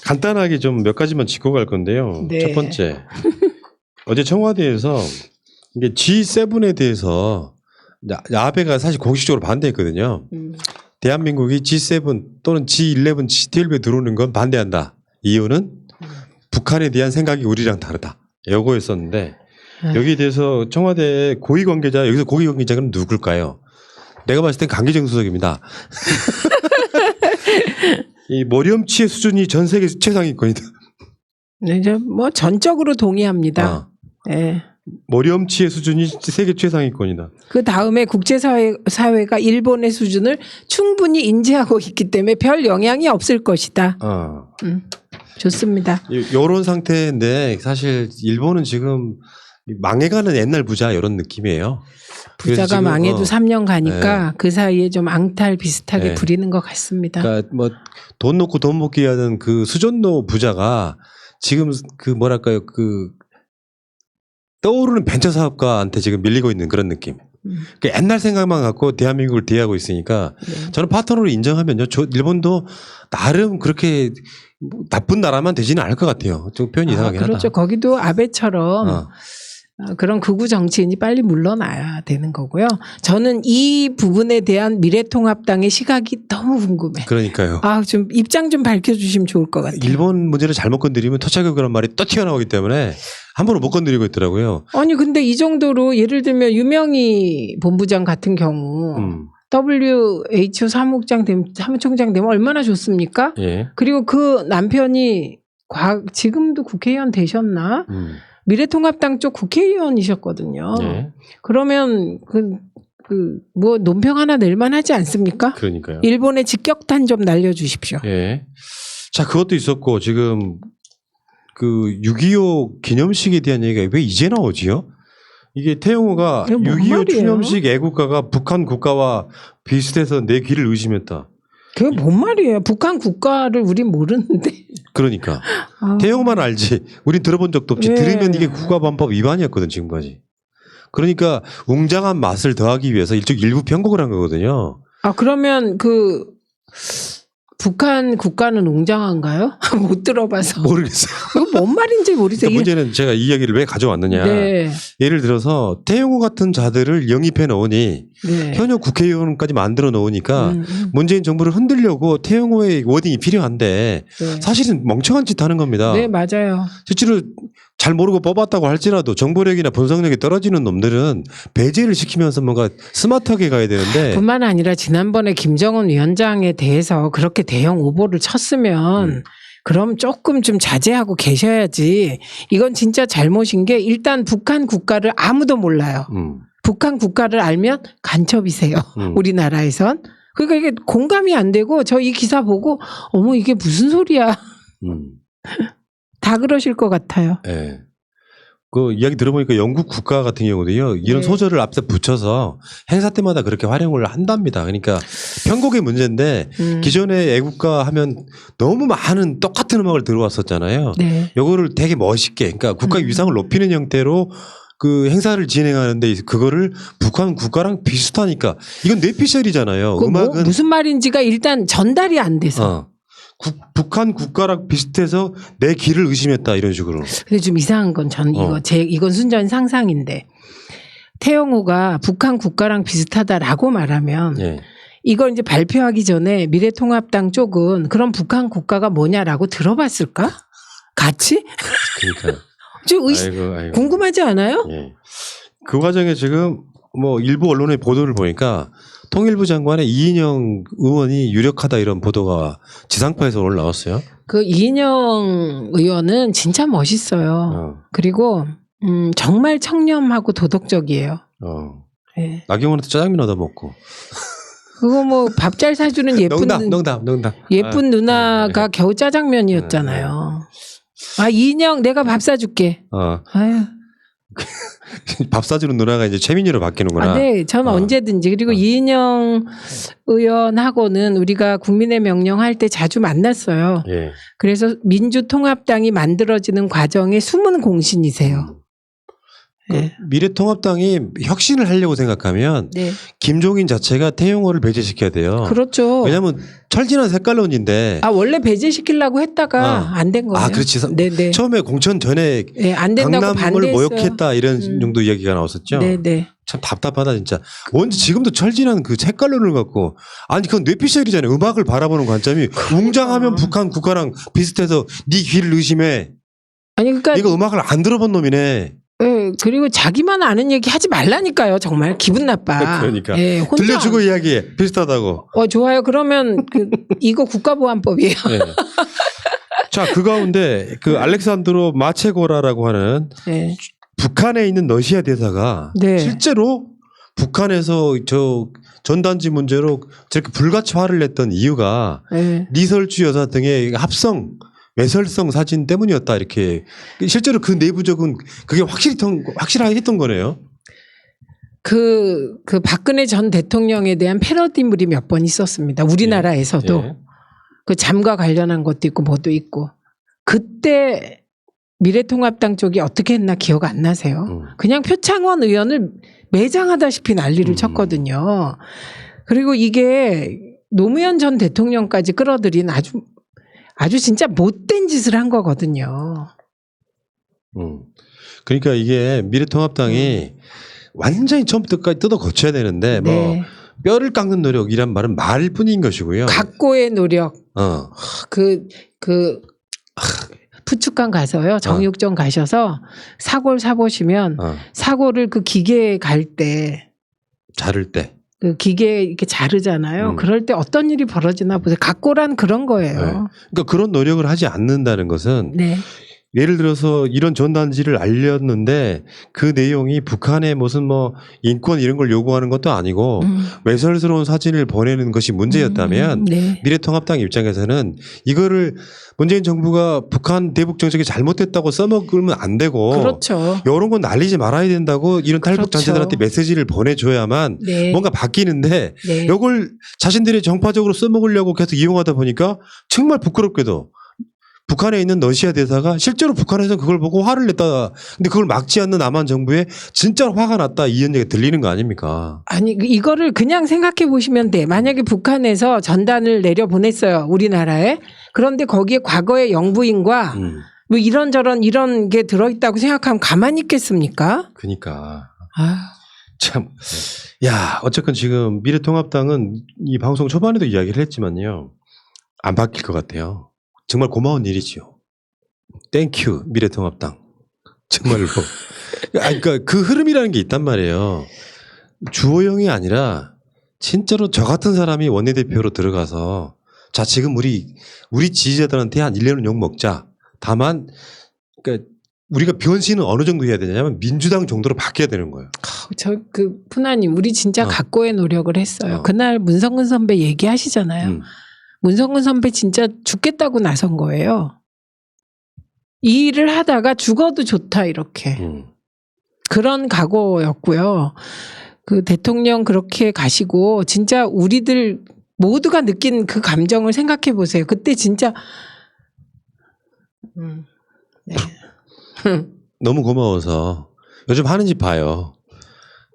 간단하게 좀 몇 가지만 짚고 갈 건데요. 네. 첫 번째, 어제 청와대에서 이게 G7에 대해서 아베가 사실 공식적으로 반대했거든요. 대한민국이 G7 또는 G11, G12에 들어오는 건 반대한다. 이유는 북한에 대한 생각이 우리랑 다르다. 요거였었는데 여기에 대해서 청와대 고위 관계자, 여기서 고위 관계자가 누굴까요? 내가 봤을 땐 강기정 수석입니다. 이 머리엄치의 수준이 전 세계 최상위권이다. 네, 이제 뭐 전적으로 동의합니다. 네. 머리엄치의 수준이 세계 최상위권이다. 그 다음에 국제사회가 일본의 수준을 충분히 인지하고 있기 때문에 별 영향이 없을 것이다. 좋습니다. 이런 상태인데 사실 일본은 지금 망해가는 옛날 부자 이런 느낌이에요. 부자가 망해도 3년 가니까 네. 그 사이에 좀 앙탈 비슷하게 네. 부리는 것 같습니다. 그러니까 뭐 돈 놓고 돈 먹기 하는 그 수전노 부자가 지금 그 뭐랄까요 그 떠오르는 벤처 사업가한테 지금 밀리고 있는 그런 느낌. 그러니까 옛날 생각만 갖고 대한민국을 대하고 있으니까 네. 저는 파트너로 인정하면요. 일본도 나름 그렇게 나쁜 나라만 되지는 않을 것 같아요. 좀 표현이 이상하긴 하다. 그렇죠. 거기도 아베처럼 그런 극우 정치인이 빨리 물러나야 되는 거고요. 저는 이 부분에 대한 미래통합당의 시각이 너무 궁금해. 그러니까요. 좀 입장 좀 밝혀주시면 좋을 것 같아요. 일본 문제를 잘못 건드리면 터차격이라는 말이 또 튀어나오기 때문에 함부로 못 건드리고 있더라고요. 아니 근데 이 정도로 예를 들면 유명희 본부장 같은 경우 WHO 사무총장 되면 얼마나 좋습니까? 예. 그리고 그 남편이 지금도 국회의원 되셨나? 미래통합당 쪽 국회의원이셨거든요. 예. 그러면 뭐 논평 하나 낼만 하지 않습니까? 그러니까요. 일본의 직격탄 좀 날려주십시오. 예. 자, 그것도 있었고 지금 그 6.25 기념식에 대한 얘기가 왜 이제 나오지요? 이게 태영호가 이거 뭔 6.25 말이에요? 추념식 애국가가 북한 국가와 비슷해서 내 귀를 의심했다. 그게 뭔 말이에요? 북한 국가를 우린 모르는데. 그러니까 태영호만 알지. 우린 들어본 적도 없지. 네. 들으면 이게 국가반법 위반이었거든 지금까지. 그러니까 웅장한 맛을 더하기 위해서 일부 편곡을 한 거거든요. 그러면 북한 국가는 웅장한가요? 못 들어봐서. 모르겠어요. 이거 뭔 말인지 모르겠어요. 그러니까 문제는 제가 이 이야기를 왜 가져왔느냐. 네. 예를 들어서 태영호 같은 자들을 영입해 넣으니 네. 현역 국회의원까지 만들어 놓으니까 문재인 정부를 흔들려고 태영호의 워딩이 필요한데 네. 사실은 멍청한 짓 하는 겁니다. 네, 맞아요. 실제로 잘 모르고 뽑았다고 할지라도 정보력이나 분석력이 떨어지는 놈들은 배제를 시키면서 뭔가 스마트하게 가야 되는데 뿐만 아니라 지난번에 김정은 위원장에 대해서 그렇게 대형 오보를 쳤으면 그럼 조금 좀 자제하고 계셔야지. 이건 진짜 잘못인 게 일단 북한 국가를 아무도 몰라요. 북한 국가를 알면 간첩이세요. 우리나라에선. 그러니까 이게 공감이 안 되고 저 이 기사 보고 어머 이게 무슨 소리야. 다 그러실 것 같아요. 네. 그 이야기 들어보니까 영국 국가 같은 경우도요. 이런 네. 소절을 앞에 붙여서 행사 때마다 그렇게 활용을 한답니다. 그러니까 편곡의 문제인데 기존에 애국가 하면 너무 많은 똑같은 음악을 들어왔었잖아요. 네. 요거를 되게 멋있게 그러니까 국가 위상을 높이는 형태로 그 행사를 진행하는데 그거를 북한 국가랑 비슷하니까 이건 뇌피셜이잖아요. 음악은 무슨 말인지가 일단 전달이 안 돼서. 북한 국가랑 비슷해서 내 귀를 의심했다 이런 식으로. 근데 좀 이상한 건 전 이건 순전 상상인데 태영호가 북한 국가랑 비슷하다라고 말하면 예. 이걸 이제 발표하기 전에 미래통합당 쪽은 그럼 북한 국가가 뭐냐라고 들어봤을까? 같이? 그러니까요. 좀 아이고. 궁금하지 않아요? 예. 그 과정에 지금 뭐 일부 언론의 보도를 보니까 통일부 장관의 이인영 의원이 유력하다 이런 보도가 지상파에서 오늘 나왔어요. 그 이인영 의원은 진짜 멋있어요. 그리고 정말 청렴하고 도덕적이에요. 네. 나경원한테 짜장면 얻어먹고. 그거 뭐 밥 잘 사주는 예쁜 농담. 예쁜 누나가 겨우 짜장면이었잖아요. 이인영 내가 밥 사줄게. 아유. 밥 사주는 누나가 이제 최민희로 바뀌는구나. 네, 저는 언제든지. 그리고 이인영 의원하고는 우리가 국민의 명령 할 때 자주 만났어요. 예. 그래서 민주통합당이 만들어지는 과정의 숨은 공신이세요. 네. 미래통합당이 혁신을 하려고 생각하면 네. 김종인 자체가 태용호를 배제시켜야 돼요. 그렇죠. 왜냐하면 철진한 색깔론인데. 원래 배제시키려고 했다가 안 된 거예요. 그렇지. 네네. 처음에 공천 전에 네, 안 된다고 강남을 반대했어요. 모욕했다 이런 정도 이야기가 나왔었죠. 네네. 참 답답하다 진짜. 언제 지금도 철진한 그 색깔론을 갖고 아니 그건 뇌피셜이잖아요. 음악을 바라보는 관점이 웅장하면 북한 국가랑 비슷해서 네 귀를 의심해. 아니 그러니까 이거 음악을 안 들어본 놈이네. 네, 그리고 자기만 아는 얘기 하지 말라니까요. 정말 기분 나빠. 그러니까 네, 혼자 들려주고 이야기해. 비슷하다고. 좋아요. 그러면 이거 국가보안법이에요. 네. 자, 그 가운데 그 알렉산드로 마체고라라고 하는 네. 북한에 있는 러시아 대사가 네. 실제로 북한에서 저 전단지 문제로 저렇게 불같이 화를 냈던 이유가 네. 리설주 여사 등의 합성 외설성 사진 때문이었다 이렇게 실제로 그 내부적인 그게 확실하게 했던 거네요. 그 박근혜 전 대통령에 대한 패러디물이 몇 번 있었습니다. 우리나라에서도. 예. 그 잠과 관련한 것도 있고 뭐도 있고. 그때 미래통합당 쪽이 어떻게 했나 기억 안 나세요? 그냥 표창원 의원을 매장하다시피 난리를 쳤거든요. 그리고 이게 노무현 전 대통령까지 끌어들인 아주 진짜 못된 짓을 한 거거든요. 그러니까 이게 미래통합당이 완전히 처음부터 끝까지 뜯어 고쳐야 되는데 네. 뭐 뼈를 깎는 노력이란 말은 말일 뿐인 것이고요. 각고의 노력. 푸축강 가서요. 정육점 가셔서 사골 사보시면 사골을 그 기계에 갈 때 자를 때. 그 기계 이렇게 자르잖아요. 그럴 때 어떤 일이 벌어지나 보세요. 각고란 그런 거예요. 네. 그러니까 그런 노력을 하지 않는다는 것은 네. 예를 들어서 이런 전단지를 알렸는데 그 내용이 북한의 무슨 뭐 인권 이런 걸 요구하는 것도 아니고 외설스러운 사진을 보내는 것이 문제였다면 네. 미래통합당 입장에서는 이거를 문재인 정부가 북한 대북 정책이 잘못됐다고 써먹으면 안 되고 그렇죠. 이런 건 날리지 말아야 된다고 이런 탈북 그렇죠. 단체들한테 메시지를 보내줘야만 네. 뭔가 바뀌는데 네. 이걸 자신들이 정파적으로 써먹으려고 계속 이용하다 보니까 정말 부끄럽게도 북한에 있는 러시아 대사가 실제로 북한에서 그걸 보고 화를 냈다. 근데 그걸 막지 않는 남한 정부에 진짜 화가 났다. 이 얘기가 들리는 거 아닙니까? 아니 이거를 그냥 생각해 보시면 돼. 만약에 북한에서 전단을 내려보냈어요. 우리나라에. 그런데 거기에 과거의 영부인과 뭐 이런저런 이런 게 들어있다고 생각하면 가만히 있겠습니까? 그러니까. 참. 야, 어쨌건 지금 미래통합당은 이 방송 초반에도 이야기를 했지만요. 안 바뀔 것 같아요. 정말 고마운 일이지요. 땡큐 미래통합당. 정말로. 그러니까 그 흐름이라는 게 있단 말이에요. 주호영이 아니라 진짜로 저 같은 사람이 원내대표로 들어가서 자 지금 우리 지지자들한테 한 1년은 욕 먹자. 다만 그러니까 우리가 변신은 어느 정도 해야 되냐면 민주당 정도로 바뀌어야 되는 거예요. 푸나님 우리 진짜 각고의 노력을 했어요. 그날 문성근 선배 얘기하시잖아요. 문성근 선배 진짜 죽겠다고 나선 거예요. 이 일을 하다가 죽어도 좋다 이렇게. 그런 각오였고요. 그 대통령 그렇게 가시고 진짜 우리들 모두가 느낀 그 감정을 생각해 보세요. 그때 진짜 네. 너무 고마워서 요즘 하는 짓 봐요.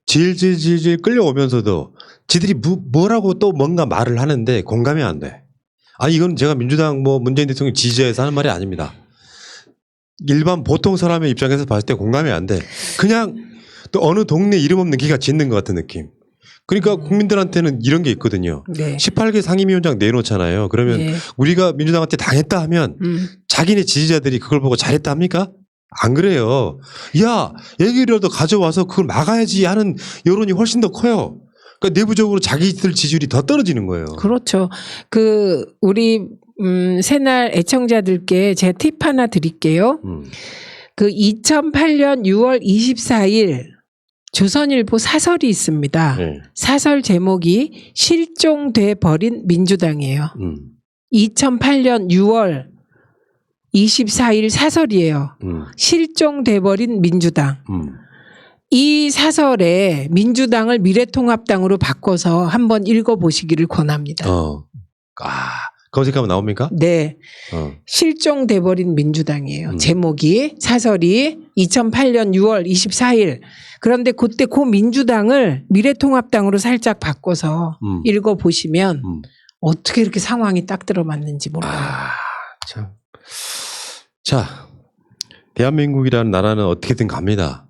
질질질질 끌려오면서도 지들이 뭐라고 또 뭔가 말을 하는데 공감이 안 돼. 아니 이건 제가 민주당 뭐 문재인 대통령 지지해서 하는 말이 아닙니다. 일반 보통 사람의 입장에서 봤을 때 공감이 안 돼. 그냥 또 어느 동네 이름 없는 기가 짖는 것 같은 느낌. 그러니까 국민들한테는 이런 게 있거든요. 네. 18개 상임위원장 내놓잖아요. 그러면 네. 우리가 민주당한테 당했다 하면 자기네 지지자들이 그걸 보고 잘했다 합니까? 안 그래요. 야, 얘기라도 가져와서 그걸 막아야지 하는 여론이 훨씬 더 커요. 그러니까 내부적으로 자기들 지지율이 더 떨어지는 거예요. 그렇죠. 우리 새날 애청자들께 제 팁 하나 드릴게요. 2008년 6월 24일 조선일보 사설이 있습니다. 네. 사설 제목이 실종돼 버린 민주당이에요. 2008년 6월 24일 사설이에요. 실종돼 버린 민주당. 이 사설에 민주당을 미래통합당으로 바꿔서 한번 읽어보시기를 권합니다. 검색하면 나옵니까? 네. 실종돼버린 민주당이에요. 제목이 사설이 2008년 6월 24일. 그런데 그때 그 민주당을 미래통합당으로 살짝 바꿔서 읽어보시면 어떻게 이렇게 상황이 딱 들어맞는지 몰라요. 참. 자, 대한민국이라는 나라는 어떻게든 갑니다.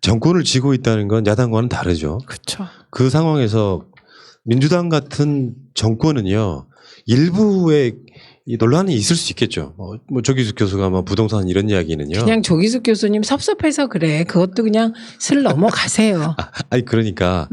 정권을 쥐고 있다는 건 야당과는 다르죠. 그렇죠. 그 상황에서 민주당 같은 정권은요, 일부의 이 논란이 있을 수 있겠죠. 뭐 조기숙 교수가 뭐 부동산 이런 이야기는요. 그냥 조기숙 교수님 섭섭해서 그래. 그것도 그냥 슬 넘어가세요. 아니 그러니까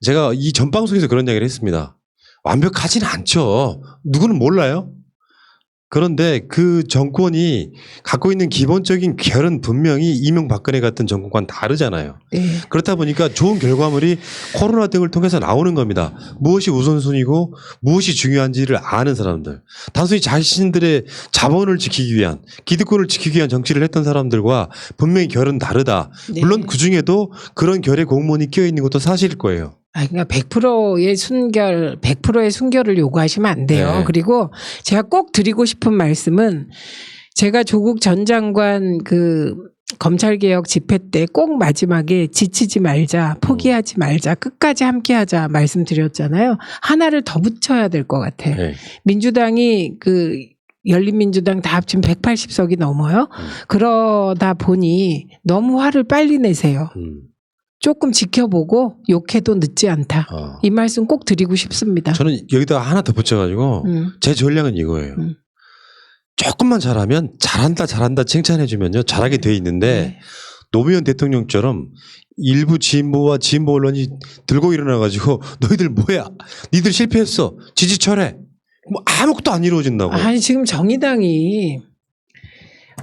제가 이 전 방송에서 그런 이야기를 했습니다. 완벽하진 않죠. 누구는 몰라요. 그런데 그 정권이 갖고 있는 기본적인 결은 분명히 이명박근혜 같은 정권과는 다르잖아요. 네. 그렇다 보니까 좋은 결과물이 코로나 등을 통해서 나오는 겁니다. 무엇이 우선순위고 무엇이 중요한지를 아는 사람들. 단순히 자신들의 자본을 지키기 위한, 기득권을 지키기 위한 정치를 했던 사람들과 분명히 결은 다르다. 네. 물론 그중에도 그런 결의 공무원이 껴있는 것도 사실일 거예요. 그러니까 100%의 순결, 100%의 순결을 요구하시면 안 돼요. 네. 그리고 제가 꼭 드리고 싶은 말씀은 제가 조국 전 장관 그 검찰개혁 집회 때 꼭 마지막에 지치지 말자, 포기하지 말자, 끝까지 함께하자 말씀드렸잖아요. 하나를 더 붙여야 될 것 같아. 네. 민주당이 그 열린민주당 다 합치면 180석이 넘어요. 그러다 보니 너무 화를 빨리 내세요. 조금 지켜보고 욕해도 늦지 않다. 이 말씀 꼭 드리고 싶습니다. 저는 여기다 하나 더 붙여가지고 제 전략은 이거예요. 조금만 잘하면 잘한다 칭찬해주면요 잘하게 돼 있는데 네. 노무현 대통령처럼 일부 진보와 진보 언론이 들고 일어나가지고 너희들 뭐야? 니들 실패했어. 지지 철회. 뭐 아무것도 안 이루어진다고. 아니 지금 정의당이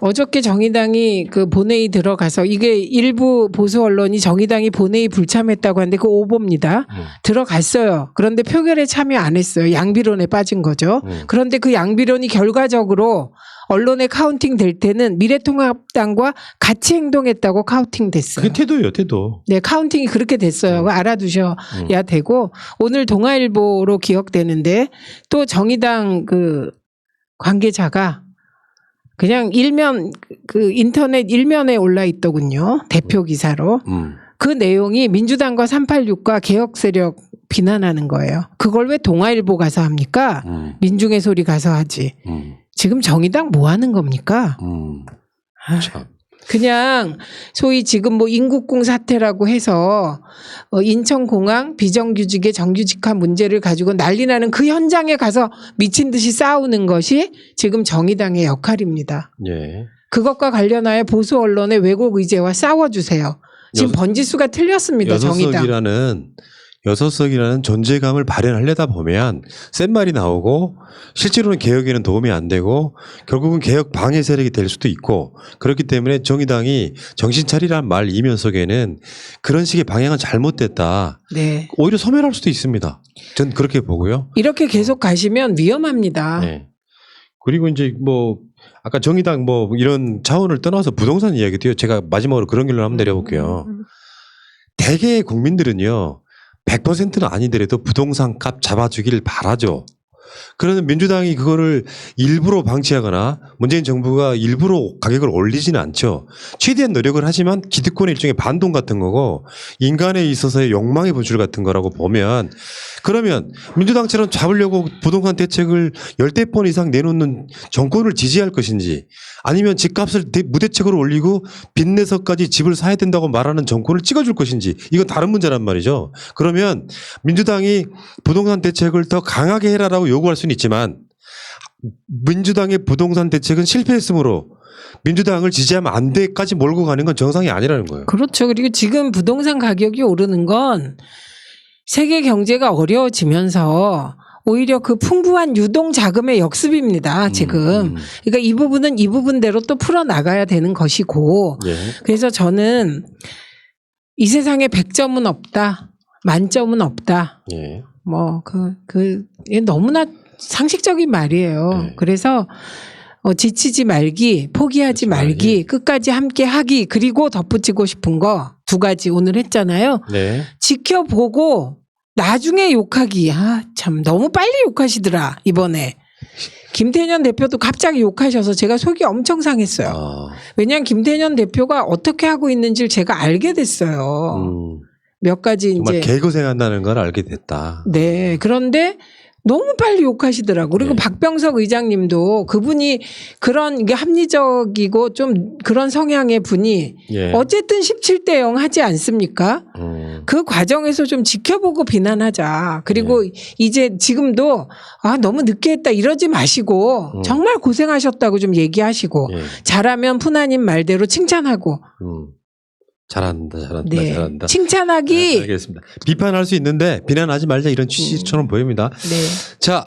어저께 정의당이 그 본회의 들어가서 이게 일부 보수 언론이 정의당이 본회의 불참했다고 하는데 그 오보입니다. 들어갔어요. 그런데 표결에 참여 안 했어요. 양비론에 빠진 거죠. 그런데 그 양비론이 결과적으로 언론에 카운팅 될 때는 미래통합당과 같이 행동했다고 카운팅 됐어요. 그게 태도예요, 태도. 네, 카운팅이 그렇게 됐어요. 그거 알아두셔야 되고 오늘 동아일보로 기억되는데 또 정의당 그 관계자가 그냥 일면 그 인터넷 일면에 올라 있더군요. 대표 기사로. 그 내용이 민주당과 386과 개혁 세력 비난하는 거예요. 그걸 왜 동아일보 가서 합니까? 민중의 소리 가서 하지. 지금 정의당 뭐 하는 겁니까? 참. 그냥 소위 지금 뭐 인국궁 사태라고 해서 인천공항 비정규직의 정규직화 문제를 가지고 난리 나는 그 현장에 가서 미친 듯이 싸우는 것이 지금 정의당의 역할입니다. 예. 그것과 관련하여 보수 언론의 왜곡 의제와 싸워주세요. 지금 번지수가 틀렸습니다. 정의당. 6석이라는 존재감을 발현하려다 보면 센 말이 나오고 실제로는 개혁에는 도움이 안 되고 결국은 개혁 방해 세력이 될 수도 있고 그렇기 때문에 정의당이 정신 차리라는 말 이면 속에는 그런 식의 방향은 잘못됐다. 네. 오히려 소멸할 수도 있습니다. 전 그렇게 보고요. 이렇게 계속 가시면 위험합니다. 네. 그리고 이제 뭐 아까 정의당 뭐 이런 차원을 떠나서 부동산 이야기도요. 제가 마지막으로 그런 결론 한번 내려볼게요. 대개의 국민들은요. 100%는 아니더라도 부동산 값 잡아주길 바라죠. 그러면 민주당이 그거를 일부러 방치하거나 문재인 정부가 일부러 가격을 올리지는 않죠. 최대한 노력을 하지만 기득권의 일종의 반동 같은 거고 인간에 있어서의 욕망의 분출 같은 거라고 보면 그러면 민주당처럼 잡으려고 부동산 대책을 10대 번 이상 내놓는 정권을 지지할 것인지 아니면 집값을 무대책으로 올리고 빚내서까지 집을 사야 된다고 말하는 정권을 찍어줄 것인지 이건 다른 문제란 말이죠. 그러면 민주당이 부동산 대책을 더 강하게 해라라고 요구할 수는 있지만 민주당의 부동산 대책은 실패했으므로 민주당을 지지하면 안 돼까지 몰고 가는 건 정상이 아니라는 거예요. 그렇죠. 그리고 지금 부동산 가격이 오르는 건 세계 경제가 어려워지면서 오히려 그 풍부한 유동 자금의 역습입니다. 지금. 그러니까 이 부분은 이 부분대로 또 풀어나가야 되는 것이고 예. 그래서 저는 이 세상에 100점은 없다. 만점은 없다. 예. 이게 너무나 상식적인 말이에요. 네. 그래서 지치지 말기, 포기하지 말기, 끝까지 함께 하기, 그리고 덧붙이고 싶은 거 2가지 오늘 했잖아요. 네. 지켜보고 나중에 욕하기. 참 너무 빨리 욕하시더라 이번에. 김태년 대표도 갑자기 욕하셔서 제가 속이 엄청 상했어요. 왜냐하면 김태년 대표가 어떻게 하고 있는지를 제가 알게 됐어요. 몇 가지 정말 이제 개고생한다는 걸 알게 됐다. 네. 그런데 너무 빨리 욕하시더라고. 그리고 네. 박병석 의장님도 그분이 그런 이게 합리적이고 좀 그런 성향의 분이 예. 어쨌든 17대 0 하지 않습니까? 그 과정에서 좀 지켜보고 비난하자. 그리고 이제 지금도 너무 늦게 했다 이러지 마시고 정말 고생하셨다고 좀 얘기하시고 예. 잘하면 푸나님 말대로 칭찬하고. 잘한다. 네. 잘한다. 칭찬하기. 네, 알겠습니다. 비판할 수 있는데 비난하지 말자 이런 취지처럼 보입니다. 네. 자.